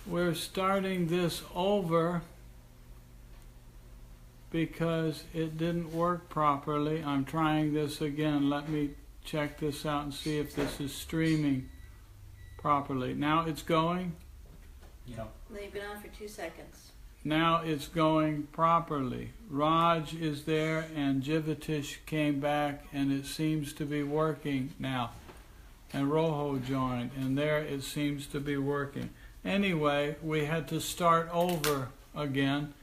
we're starting this over because it didn't work properly. I'm trying this again. Let me check this out and see if this is streaming properly. Now it's going? Yeah. They've been on for 2 seconds. Now it's going properly. Raj is there and Jivatish came back and it seems to be working now. And Roho joined and there it seems to be working. Anyway, we had to start over again,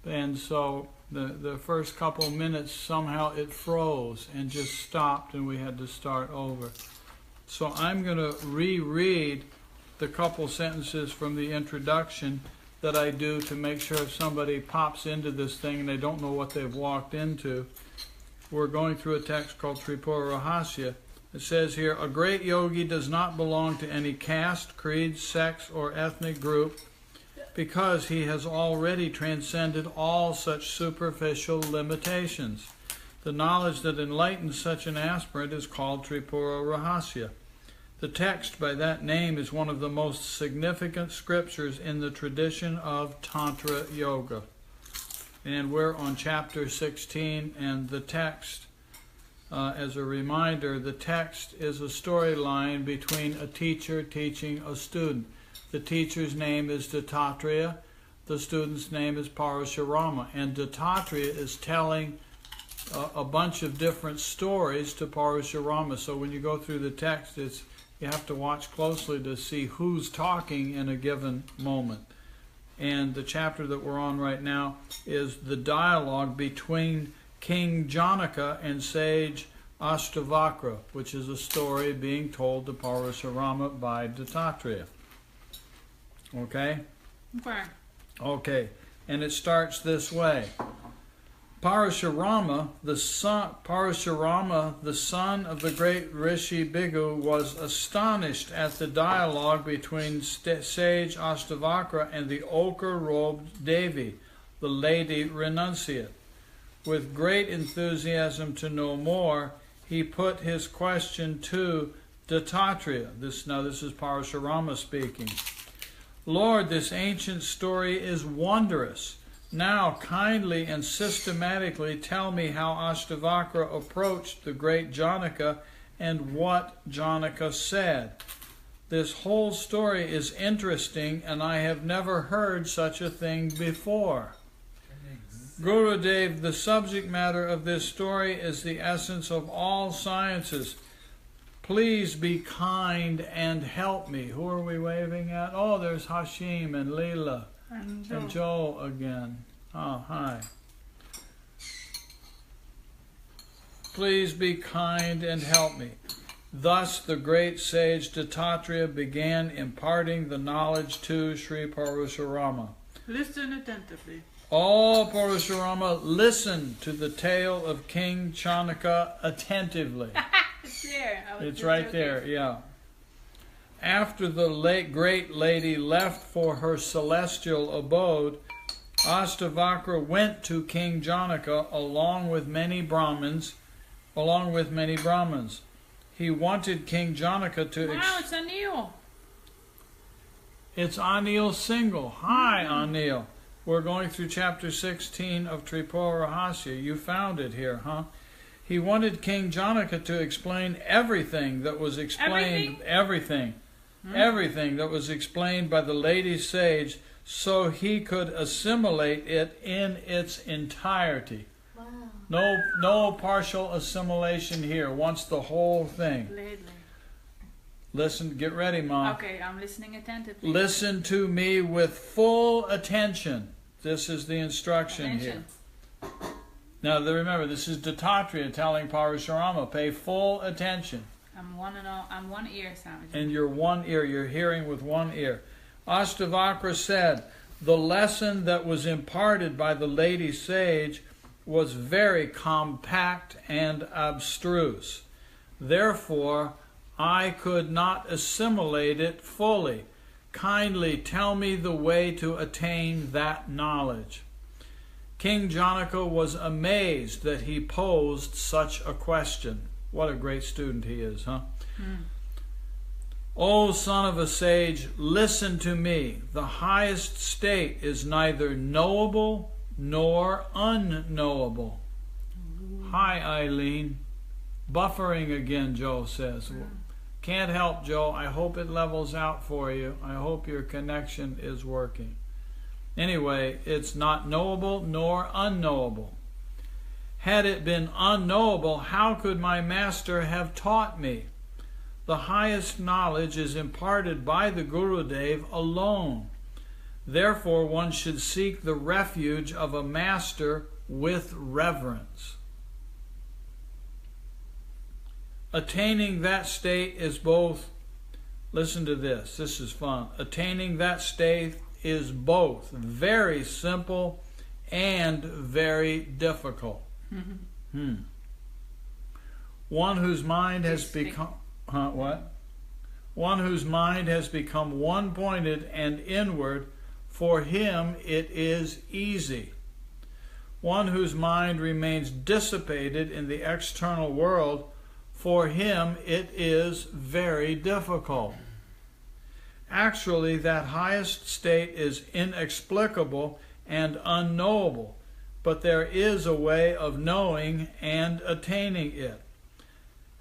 and so the first couple minutes somehow it froze and just stopped and we had to start over. So I'm going to reread the couple sentences from the introduction that I do to make sure if somebody pops into this thing and they don't know what they've walked into. We're going through a text called Tripura Rahasya. It says here, a great yogi does not belong to any caste, creed, sex, or ethnic group because he has already transcended all such superficial limitations. The knowledge that enlightens such an aspirant is called Tripura Rahasya. The text by that name is one of the most significant scriptures in the tradition of Tantra Yoga. And we're on chapter 16, and the text, as a reminder, the text is a storyline between a teacher teaching a student. The teacher's name is Dattatreya, the student's name is Parashurama, and Dattatreya is telling a bunch of different stories to Parashurama. So when you go through the text, you have to watch closely to see who's talking in a given moment. And the chapter that we're on right now is the dialogue between King Janaka and sage Ashtavakra, which is a story being told to Parashurama by Dattatreya. Okay? Okay. Okay. And it starts this way. Parashurama, the son of the great Rishi Bhigu, was astonished at the dialogue between sage Ashtavakra and the ochre-robed Devi, the lady renunciate. With great enthusiasm to know more, he put his question to Dattatreya. Now this is Parashurama speaking. Lord, this ancient story is wondrous. Now kindly and systematically tell me how Ashtavakra approached the great Janaka and what Janaka said. This whole story is interesting and I have never heard such a thing before. Gurudev, the subject matter of this story is the essence of all sciences. Please be kind and help me. Who are we waving at? Oh, there's Hashim and Leela. And Joe again. Oh, hi. Please be kind and help me. Thus the great sage Dattatreya began imparting the knowledge to Sri Parashurama. Listen attentively. All Parashurama, listen to the tale of King Chanaka attentively. It's there. It's right there, yeah. After the great lady left for her celestial abode, Ashtavakra went to King Janaka along with many Brahmins. He wanted King Janaka to... Wow, it's Anil. It's Anil Singhal. Hi, Anil. We're going through chapter 16 of Tripura Rahasya. You found it here, huh? He wanted King Janaka to explain everything that was explained... Everything that was explained by the lady sage, so he could assimilate it in its entirety. Wow. No partial assimilation here. Wants the whole thing. Listen, get ready, Mom. Okay, I'm listening attentively. Listen to me with full attention. This is the instruction here. Now remember, this is Dattatreya telling Parashurama, pay full attention. I'm one ear, Swamiji. And you're one ear, you're hearing with one ear. Ashtavakra said, the lesson that was imparted by the lady sage was very compact and abstruse. Therefore, I could not assimilate it fully. Kindly tell me the way to attain that knowledge. King Janaka was amazed that he posed such a question. What a great student he is, huh? O son of a sage, listen to me. The highest state is neither knowable nor unknowable. Hi, Eileen. Buffering again, Joe says. Can't help, Joe. I hope it levels out for you. I hope your connection is working. Anyway, it's not knowable nor unknowable. Had it been unknowable, how could my master have taught me? The highest knowledge is imparted by the Gurudev alone. Therefore, one should seek the refuge of a master with reverence. Attaining that state is both, listen to this, this is fun. Attaining that state is both very simple and very difficult. One whose mind has become, One whose mind has become one-pointed and inward, for him it is easy. One whose mind remains dissipated in the external world, for him it is very difficult. Actually, that highest state is inexplicable and unknowable, but there is a way of knowing and attaining it.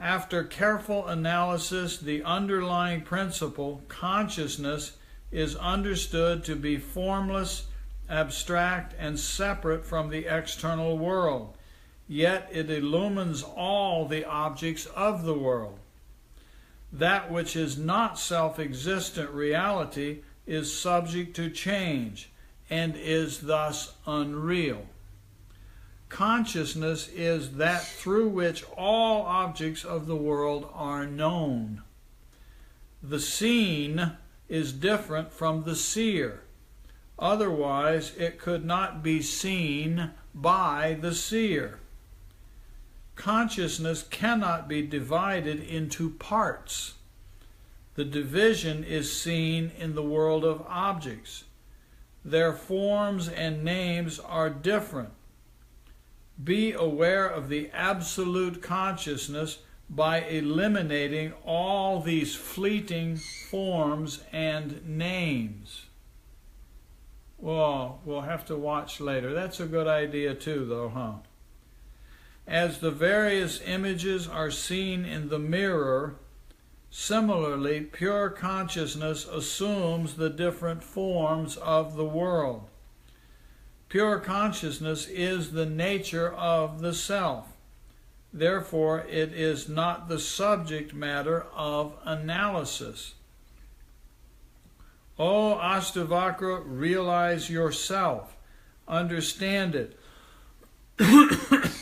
After careful analysis, the underlying principle, consciousness, is understood to be formless, abstract, and separate from the external world. Yet it illumines all the objects of the world. That which is not self-existent reality is subject to change and is thus unreal. Consciousness is that through which all objects of the world are known. The seen is different from the seer. Otherwise, it could not be seen by the seer. Consciousness cannot be divided into parts. The division is seen in the world of objects. Their forms and names are different. Be aware of the absolute consciousness by eliminating all these fleeting forms and names. Well, we'll have to watch later. That's a good idea too, though, huh? As the various images are seen in the mirror, similarly, pure consciousness assumes the different forms of the world. Pure consciousness is the nature of the self. Therefore, it is not the subject matter of analysis. O Astavakra, realize yourself. Understand it.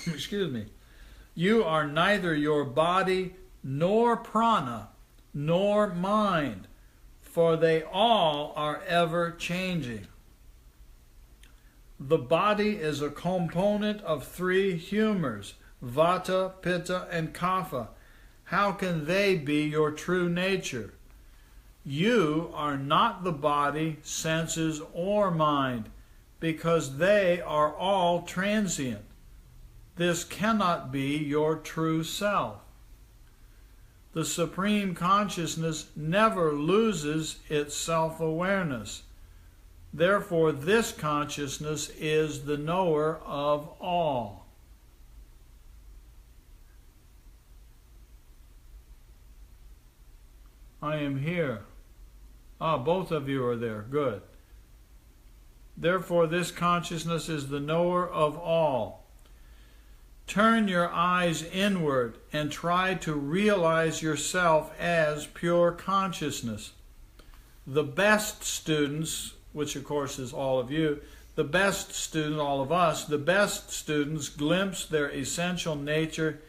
Excuse me. You are neither your body, nor prana, nor mind, for they all are ever changing. The body is a component of three humors, Vata, Pitta, and Kapha. How can they be your true nature? You are not the body, senses, or mind, because they are all transient. This cannot be your true self. The Supreme Consciousness never loses its self-awareness. Therefore, this consciousness is the knower of all. I am here. Ah, both of you are there. Good. Therefore, this consciousness is the knower of all. Turn your eyes inward and try to realize yourself as pure consciousness. The best students, which of course is all of you, the best student, all of us, the best students glimpse their essential nature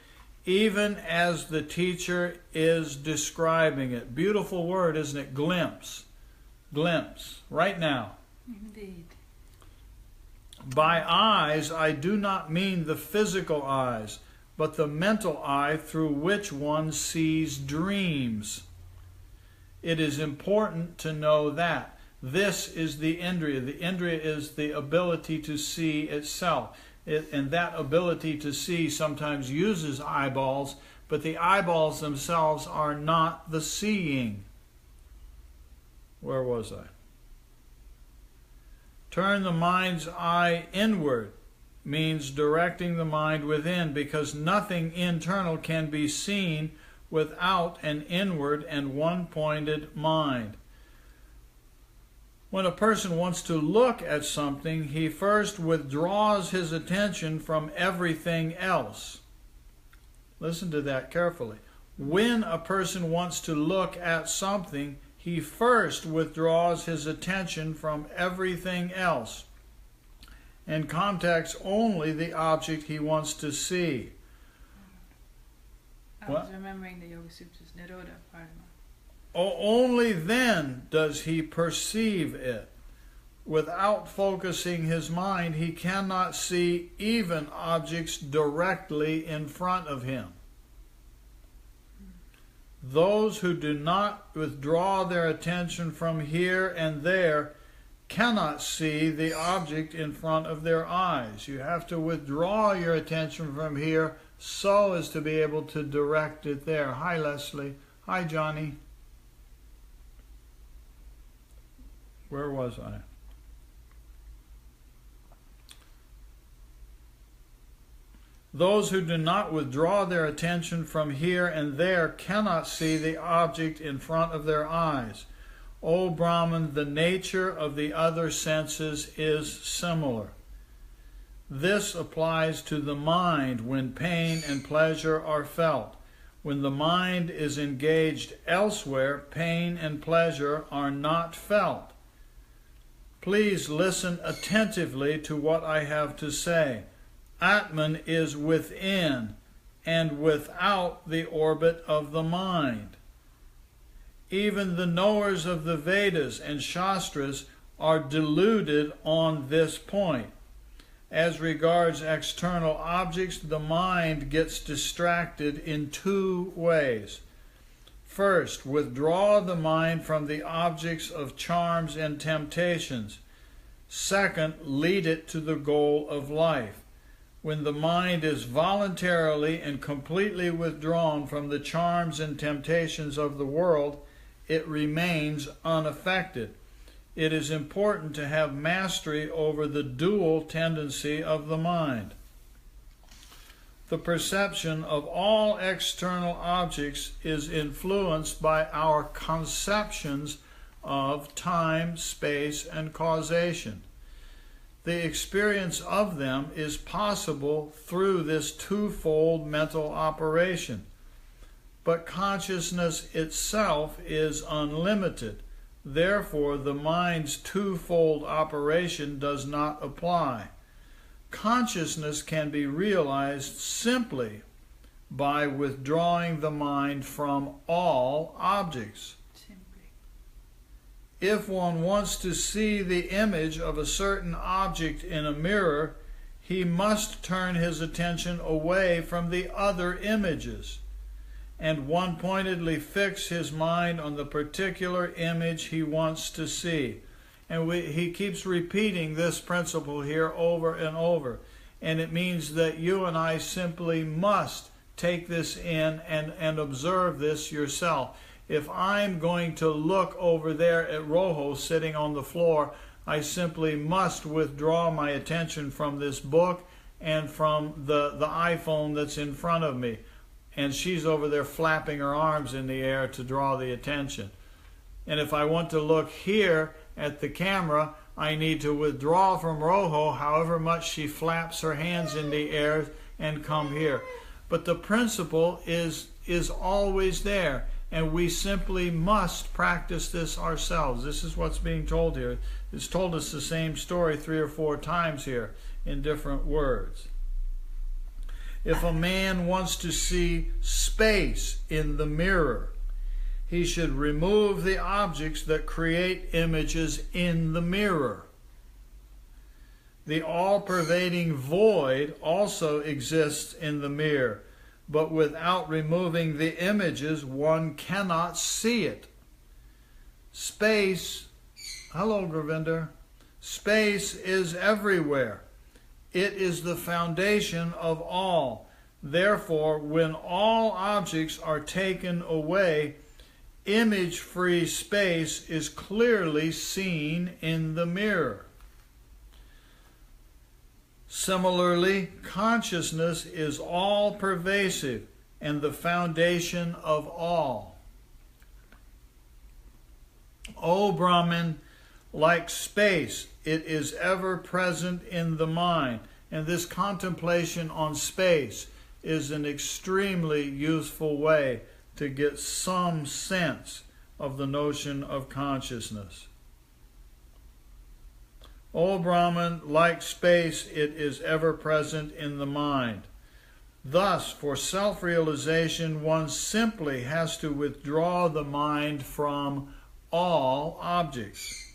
even as the teacher is describing it. Beautiful word, isn't it? Glimpse. Glimpse. Right now. Indeed. By eyes, I do not mean the physical eyes, but the mental eye through which one sees dreams. It is important to know that. This is the indriya. The indriya is the ability to see itself. And that ability to see sometimes uses eyeballs, but the eyeballs themselves are not the seeing. Where was I? Turn the mind's eye inward means directing the mind within, because nothing internal can be seen without an inward and one-pointed mind. When a person wants to look at something, he first withdraws his attention from everything else. Listen to that carefully. When a person wants to look at something, he first withdraws his attention from everything else and contacts only the object he wants to see. I was remembering the Yoga Sutras, Nirodha Parama. Only then does he perceive it. Without focusing his mind, he cannot see even objects directly in front of him. Those who do not withdraw their attention from here and there cannot see the object in front of their eyes. You have to withdraw your attention from here so as to be able to direct it there. Hi, Leslie. Hi, Johnny. Where was I? Those who do not withdraw their attention from here and there cannot see the object in front of their eyes. O Brahman, the nature of the other senses is similar. This applies to the mind when pain and pleasure are felt. When the mind is engaged elsewhere, pain and pleasure are not felt. Please listen attentively to what I have to say. Atman is within and without the orbit of the mind. Even the knowers of the Vedas and Shastras are deluded on this point. As regards external objects, the mind gets distracted in two ways. First, withdraw the mind from the objects of charms and temptations. Second, lead it to the goal of life. When the mind is voluntarily and completely withdrawn from the charms and temptations of the world, it remains unaffected. It is important to have mastery over the dual tendency of the mind. The perception of all external objects is influenced by our conceptions of time, space, and causation. The experience of them is possible through this twofold mental operation. But consciousness itself is unlimited. Therefore, the mind's twofold operation does not apply. Consciousness can be realized simply by withdrawing the mind from all objects. If one wants to see the image of a certain object in a mirror, he must turn his attention away from the other images and one-pointedly fix his mind on the particular image he wants to see. And he keeps repeating this principle here over and over. And it means that you and I simply must take this in and observe this yourself. If I'm going to look over there at Rojo sitting on the floor, I simply must withdraw my attention from this book and from the iPhone that's in front of me. And she's over there flapping her arms in the air to draw the attention. And if I want to look here at the camera, I need to withdraw from Rojo, however much she flaps her hands in the air, and come here. But the principle is always there, and we simply must practice this ourselves. This is what's being told here. It's told us the same story 3 or 4 times here in different words. If a man wants to see space in the mirror, he should remove the objects that create images in the mirror. The all-pervading void also exists in the mirror, but without removing the images, one cannot see it. Space, hello Gravinder, space is everywhere. It is the foundation of all. Therefore, when all objects are taken away, image-free space is clearly seen in the mirror. Similarly, consciousness is all-pervasive and the foundation of all. O Brahman, like space, it is ever present in the mind, and this contemplation on space is an extremely useful way to get some sense of the notion of consciousness. O Brahman, like space, it is ever present in the mind. Thus, for self-realization, one simply has to withdraw the mind from all objects.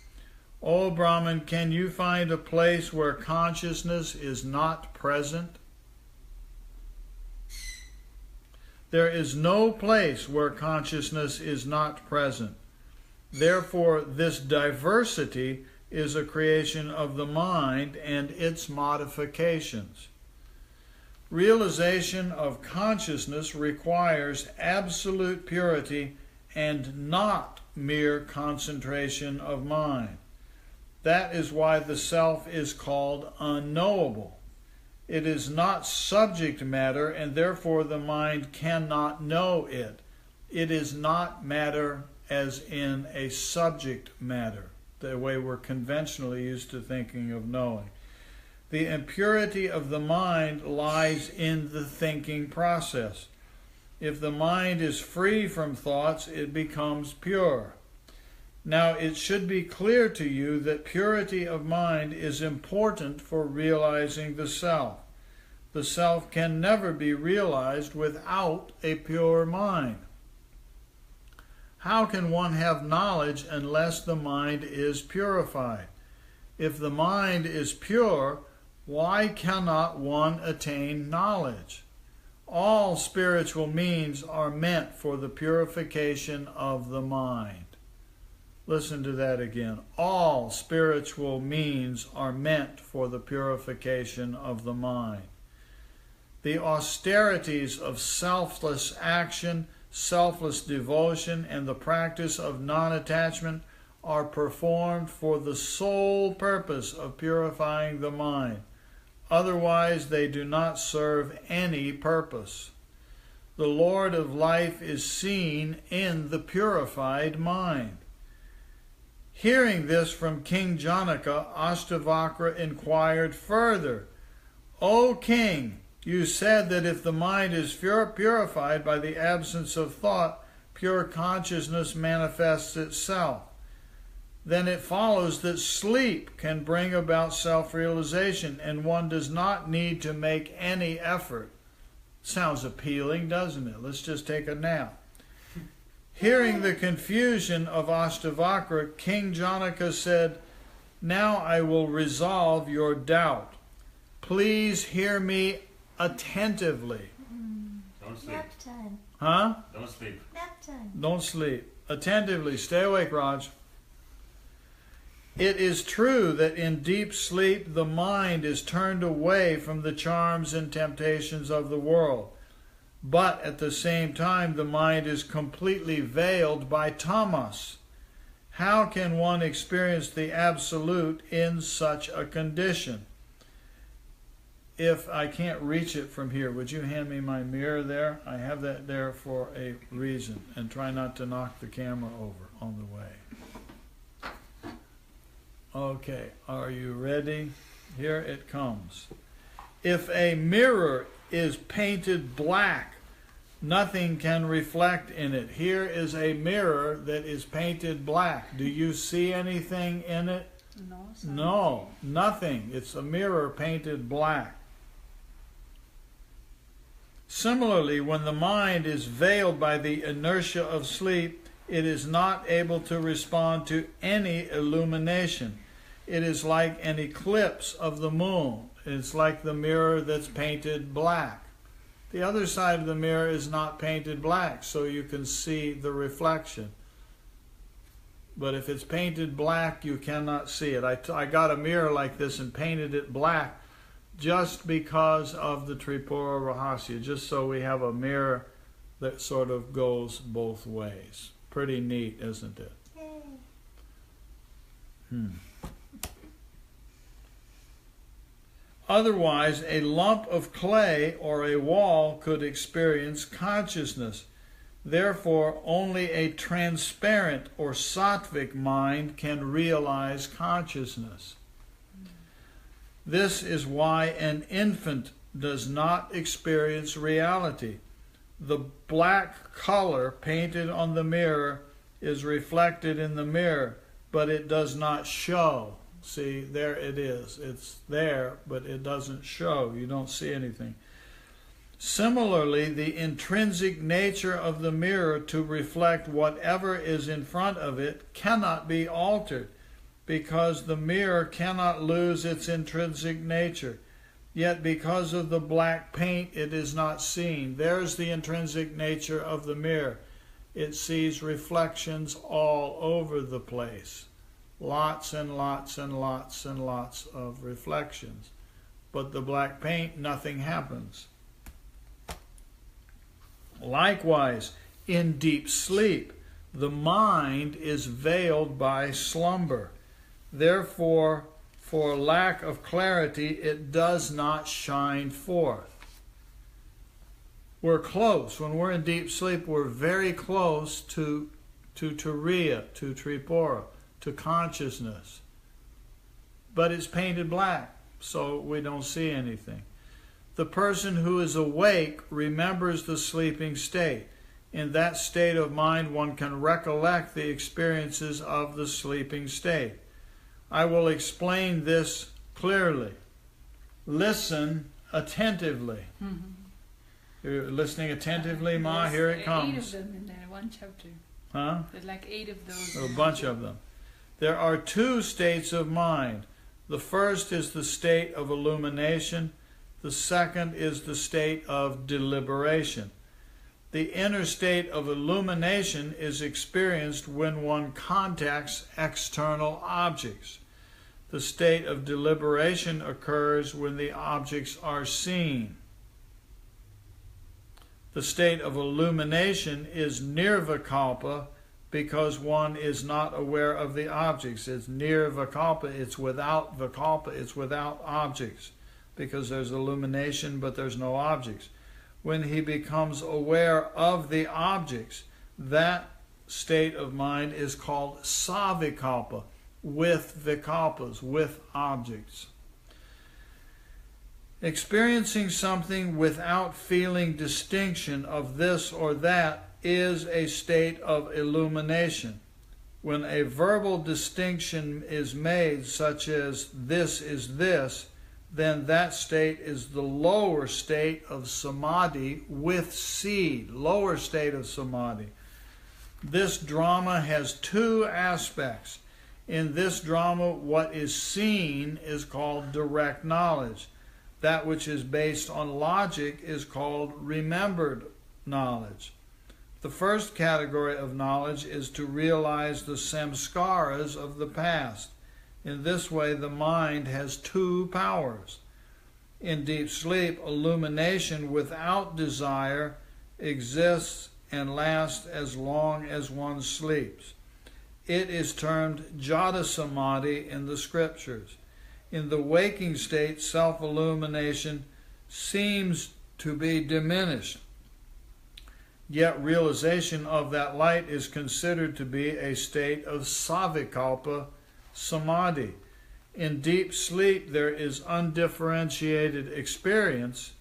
O Brahman, can you find a place where consciousness is not present? There is no place where consciousness is not present. Therefore, this diversity is a creation of the mind and its modifications. Realization of consciousness requires absolute purity and not mere concentration of mind. That is why the self is called unknowable. It is not subject matter, and therefore the mind cannot know it. It is not matter as in a subject matter, the way we're conventionally used to thinking of knowing. The impurity of the mind lies in the thinking process. If the mind is free from thoughts, it becomes pure. Now, it should be clear to you that purity of mind is important for realizing the self. The self can never be realized without a pure mind. How can one have knowledge unless the mind is purified? If the mind is pure, why cannot one attain knowledge? All spiritual means are meant for the purification of the mind. Listen to that again. All spiritual means are meant for the purification of the mind. The austerities of selfless action, selfless devotion, and the practice of non-attachment are performed for the sole purpose of purifying the mind. Otherwise, they do not serve any purpose. The Lord of life is seen in the purified mind. Hearing this from King Janaka, Ashtavakra inquired further, O king, you said that if the mind is purified by the absence of thought, pure consciousness manifests itself. Then it follows that sleep can bring about self-realization, and one does not need to make any effort. Sounds appealing, doesn't it? Let's just take a nap. Hearing the confusion of Ashtavakra, King Janaka said, Now I will resolve your doubt. Please hear me attentively. Don't sleep. Nap time. Huh? Don't sleep. Nap time. Don't sleep. Attentively. Stay awake, Raj. It is true that in deep sleep the mind is turned away from the charms and temptations of the world. But at the same time the mind is completely veiled by tamas. How can one experience the absolute in such a condition? If I can't reach it from here, would you hand me my mirror there? I have that there for a reason, and try not to knock the camera over on the way. Okay, are you ready? Here it comes. If a mirror is painted black, nothing can reflect in it. Here is a mirror that is painted black. Do you see anything in it? No, nothing. It's a mirror painted black. Similarly, when the mind is veiled by the inertia of sleep, it is not able to respond to any illumination. It is like an eclipse of the moon. It's like the mirror that's painted black. The other side of the mirror is not painted black, so you can see the reflection. But if it's painted black, you cannot see it. I got a mirror like this and painted it black just because of the Tripura Rahasya, just so we have a mirror that sort of goes both ways. Pretty neat, isn't it? Otherwise, a lump of clay or a wall could experience consciousness. Therefore, only a transparent or sattvic mind can realize consciousness. This is why an infant does not experience reality. The black color painted on the mirror is reflected in the mirror, but it does not show. See, there it is. It's there, but it doesn't show. You don't see anything. Similarly, the intrinsic nature of the mirror to reflect whatever is in front of it cannot be altered, because the mirror cannot lose its intrinsic nature. Yet because of the black paint, it is not seen. There's the intrinsic nature of the mirror. It sees reflections all over the place. Lots and lots and lots and lots of reflections. But the black paint, nothing happens. Likewise, in deep sleep, the mind is veiled by slumber. Therefore, for lack of clarity, it does not shine forth. We're close. When we're in deep sleep, we're very close to Turiya, to Tripura, to consciousness. But it's painted black, so we don't see anything. The person who is awake remembers the sleeping state. In that state of mind, one can recollect the experiences of the sleeping state. I will explain this clearly. Listen attentively. You're listening attentively, Ma? Here it comes. 8 of them in there, one chapter. Huh? There's like 8 of those. A bunch of them. There are 2 states of mind. The first is the state of illumination. The second is the state of deliberation. The inner state of illumination is experienced when one contacts external objects. The state of deliberation occurs when the objects are seen. The state of illumination is nirvikalpa because one is not aware of the objects. It's nirvikalpa, it's without vikalpa, it's without objects, because there's illumination but there's no objects. When he becomes aware of the objects, that state of mind is called savikalpa, with vikalpas, with objects. Experiencing something without feeling distinction of this or that is a state of illumination. When a verbal distinction is made, such as this is this, then that state is the lower state of samadhi with seed, lower state of samadhi. This drama has 2 aspects. In this drama, what is seen is called direct knowledge. That which is based on logic is called remembered knowledge. The first category of knowledge is to realize the samskaras of the past. In this way, the mind has 2 powers. In deep sleep, illumination without desire exists and lasts as long as one sleeps. It is termed jhana samadhi in the scriptures. In the waking state, self-illumination seems to be diminished. Yet realization of that light is considered to be a state of savikalpa samadhi. In deep sleep, there is undifferentiated experience,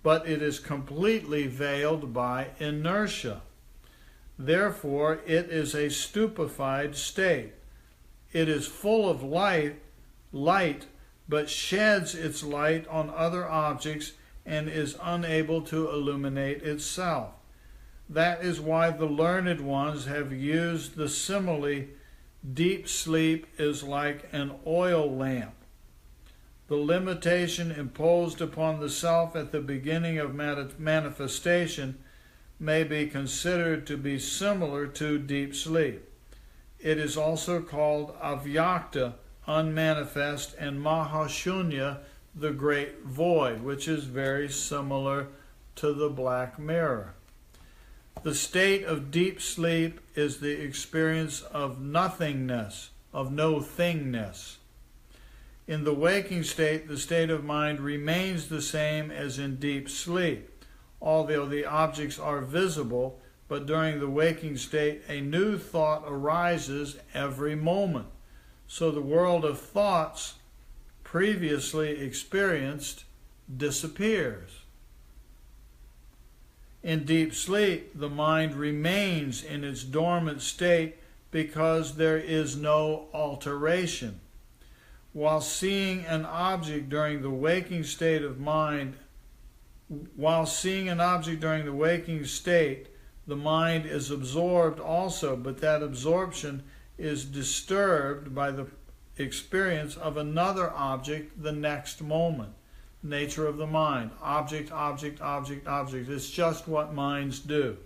but it is completely veiled by inertia. Therefore, it is a stupefied state. It is full of light, but sheds its light on other objects and is unable to illuminate itself. That is why the learned ones have used the simile, deep sleep is like an oil lamp. The limitation imposed upon the self at the beginning of manifestation may be considered to be similar to deep sleep. It is also called avyakta, unmanifest, and mahashunya, the great void, which is very similar to the black mirror. The state of deep sleep is the experience of nothingness, of no thingness. In the waking state, the state of mind remains the same as in deep sleep, although the objects are visible, but during the waking state, a new thought arises every moment. So the world of thoughts previously experienced disappears. In deep sleep, the mind remains in its dormant state because there is no alteration. While seeing an object during the waking state, the mind is absorbed also, but that absorption is disturbed by the experience of another object the next moment. Nature of the mind. Object, object, object, object. It's just what minds do.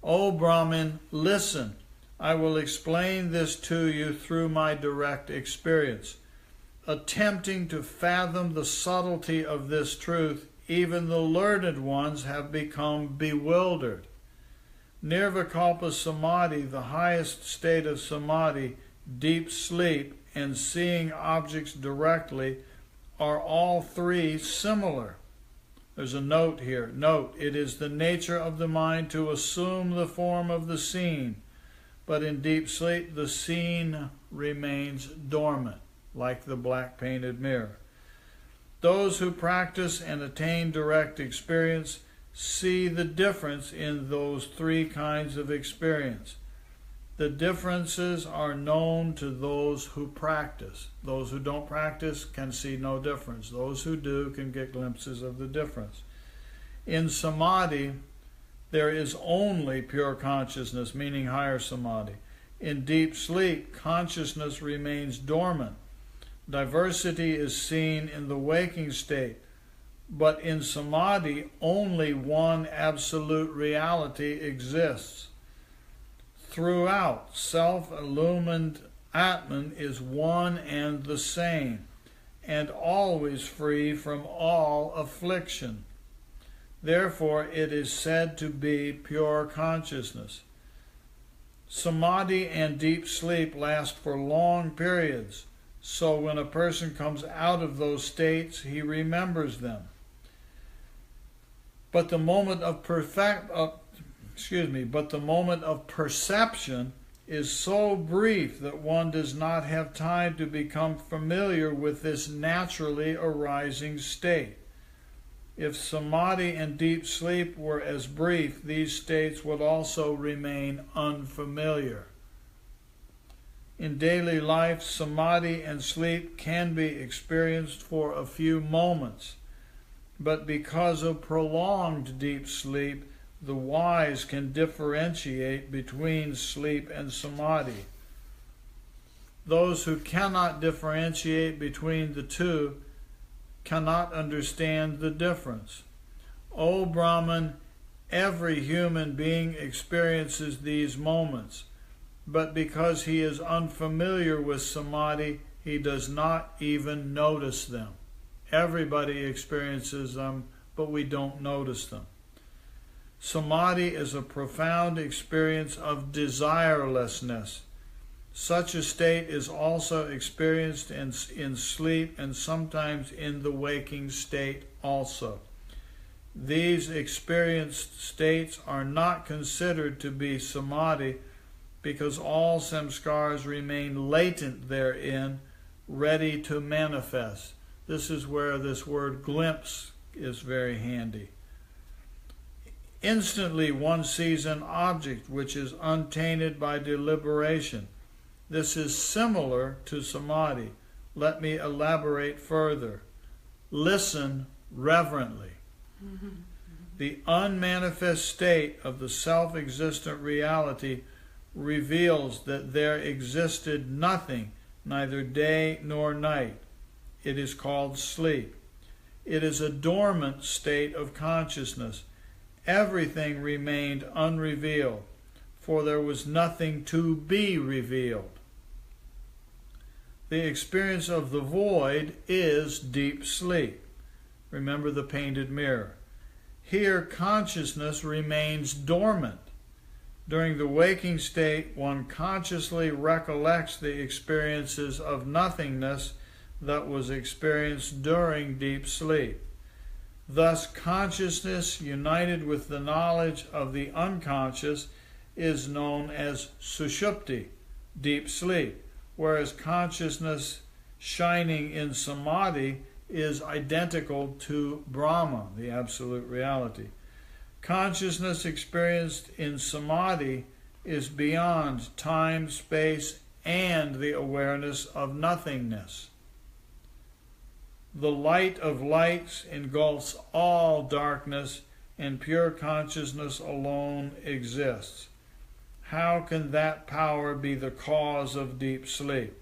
O Brahmin, listen. I will explain this to you through my direct experience. Attempting to fathom the subtlety of this truth, even the learned ones have become bewildered. Nirvikalpa Samadhi, the highest state of Samadhi, deep sleep, and seeing objects directly, are all three similar. There's a note here. Note, it is the nature of the mind to assume the form of the scene, but in deep sleep the scene remains dormant, like the black painted mirror. Those who practice and attain direct experience see the difference in those three kinds of experience. The differences are known to those who practice. Those who don't practice can see no difference. Those who do can get glimpses of the difference. In Samadhi, there is only pure consciousness, meaning higher Samadhi. In deep sleep, consciousness remains dormant. Diversity is seen in the waking state, but in Samadhi, only one absolute reality exists. Throughout, self-illumined Atman is one and the same, and always free from all affliction. Therefore, it is said to be pure consciousness. Samadhi and deep sleep last for long periods, so when a person comes out of those states, he remembers them. But the moment of perception is so brief that one does not have time to become familiar with this naturally arising state. If Samadhi and deep sleep were as brief, these states would also remain unfamiliar. In daily life, Samadhi and sleep can be experienced for a few moments, but because of prolonged deep sleep, the wise can differentiate between sleep and Samadhi. Those who cannot differentiate between the two cannot understand the difference. O Brahman, every human being experiences these moments, but because he is unfamiliar with Samadhi, he does not even notice them. Everybody experiences them, but we don't notice them. Samadhi is a profound experience of desirelessness. Such a state is also experienced in sleep and sometimes in the waking state also. These experienced states are not considered to be Samadhi because all samskars remain latent therein, ready to manifest. This is where this word glimpse is very handy. Instantly one sees an object which is untainted by deliberation. This is similar to Samadhi. Let me elaborate further. Listen reverently. The unmanifest state of the self-existent reality reveals that there existed nothing, neither day nor night. It is called sleep. It is a dormant state of consciousness. Everything remained unrevealed, for there was nothing to be revealed. The experience of the void is deep sleep. Remember the painted mirror. Here, consciousness remains dormant. During the waking state, one consciously recollects the experiences of nothingness that was experienced during deep sleep. Thus, consciousness united with the knowledge of the unconscious is known as sushupti, deep sleep, whereas consciousness shining in samadhi is identical to Brahma, the absolute reality. Consciousness experienced in samadhi is beyond time, space, and the awareness of nothingness. The light of lights engulfs all darkness, and pure consciousness alone exists. How can that power be the cause of deep sleep?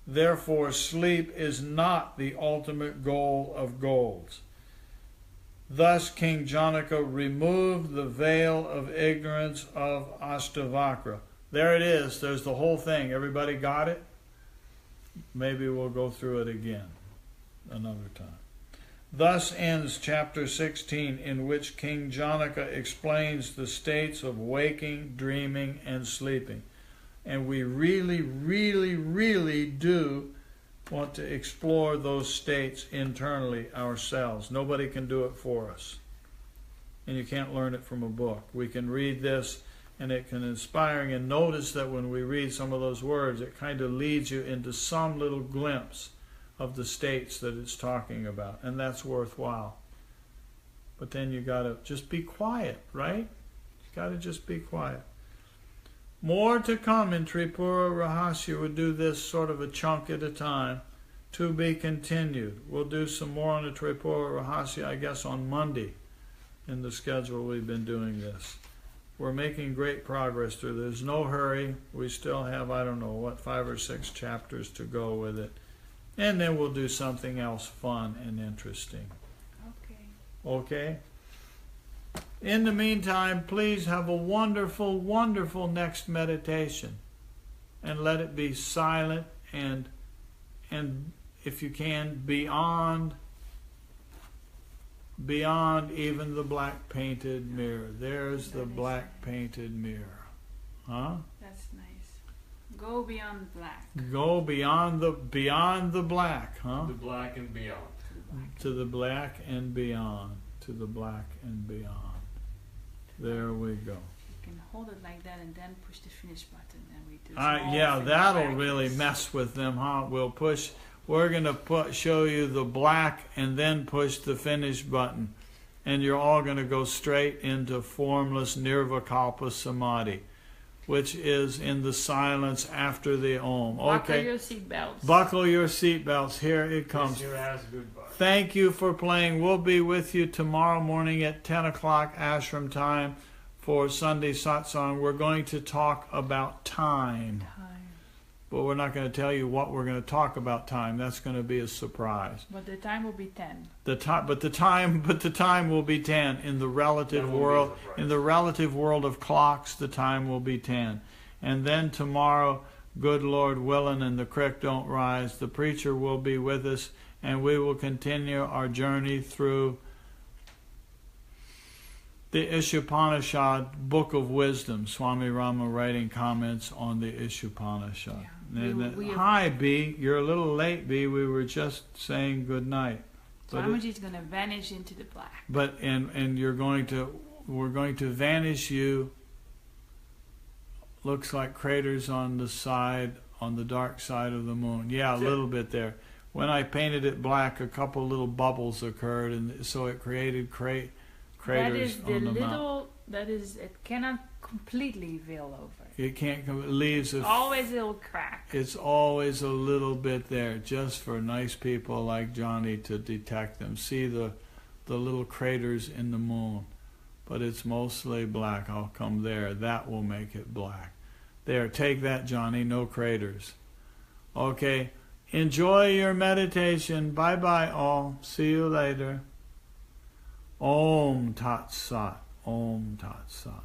Therefore, sleep is not the ultimate goal of goals. Thus, King Janaka removed the veil of ignorance of Ashtavakra. There it is. There's the whole thing. Everybody got it? Maybe we'll go through it again another time. Thus ends chapter 16, in which King Janaka explains the states of waking, dreaming, and sleeping. And we really, really, really do want to explore those states internally ourselves. Nobody can do it for us. And you can't learn it from a book. We can read this, and it can inspire. And notice that when we read some of those words, it kind of leads you into some little glimpse of the states that it's talking about. And that's worthwhile. But then you got to just be quiet, right? You got to just be quiet. More to come in Tripura Rahasya. We'll do this sort of a chunk at a time. To be continued. We'll do some more on the Tripura Rahasya, I guess, on Monday in the schedule we've been doing this. We're making great progress through this. There's no hurry. We still have, 5 or 6 chapters to go with it. And then we'll do something else fun and interesting. Okay? In the meantime, please have a wonderful, wonderful next meditation. And let it be silent and if you can, beyond even the black painted mirror. There's the black painted mirror. Huh? That's nice. Go beyond black. Go beyond the black, huh? The black and beyond. To the black and beyond. To the black and beyond. There we go. You can hold it like that and then push the finish button, and we do. Yeah, that'll really mess with them, huh? We're gonna show you the black and then push the finish button, and you're all gonna go straight into formless nirvikalpa samadhi, which is in the silence after the Om. Okay. Buckle your seatbelts. Buckle your seatbelts. Here it comes. Thank you for playing. We'll be with you tomorrow morning at 10 o'clock ashram time for Sunday satsang. We're going to talk about time. But we're not going to tell you what we're going to talk about time. That's going to be a surprise. But the time will be 10. The time will be 10 in the relative world. In the relative world of clocks, the time will be 10. And then tomorrow, good Lord willing, and the creek don't rise, the preacher will be with us, and we will continue our journey through the Ishopanishad, Book of Wisdom. Swami Rama writing comments on the Ishopanishad. Yeah. Hi, B. You're a little late, B. We were just saying good night. Swamiji is going to vanish into the black. But and we're going to vanish you. Looks like craters on the dark side of the moon. Yeah, a little bit there. When I painted it black, a couple little bubbles occurred, and so it created craters on the mountain. It cannot completely veil over. It can't. Leaves always a little crack. It's always a little bit there, just for nice people like Johnny to detect them. See the little craters in the moon, but it's mostly black. I'll come there. That will make it black. There, take that, Johnny. No craters. Okay. Enjoy your meditation. Bye-bye, all. See you later. Om Tat Sat. Om Tat Sat.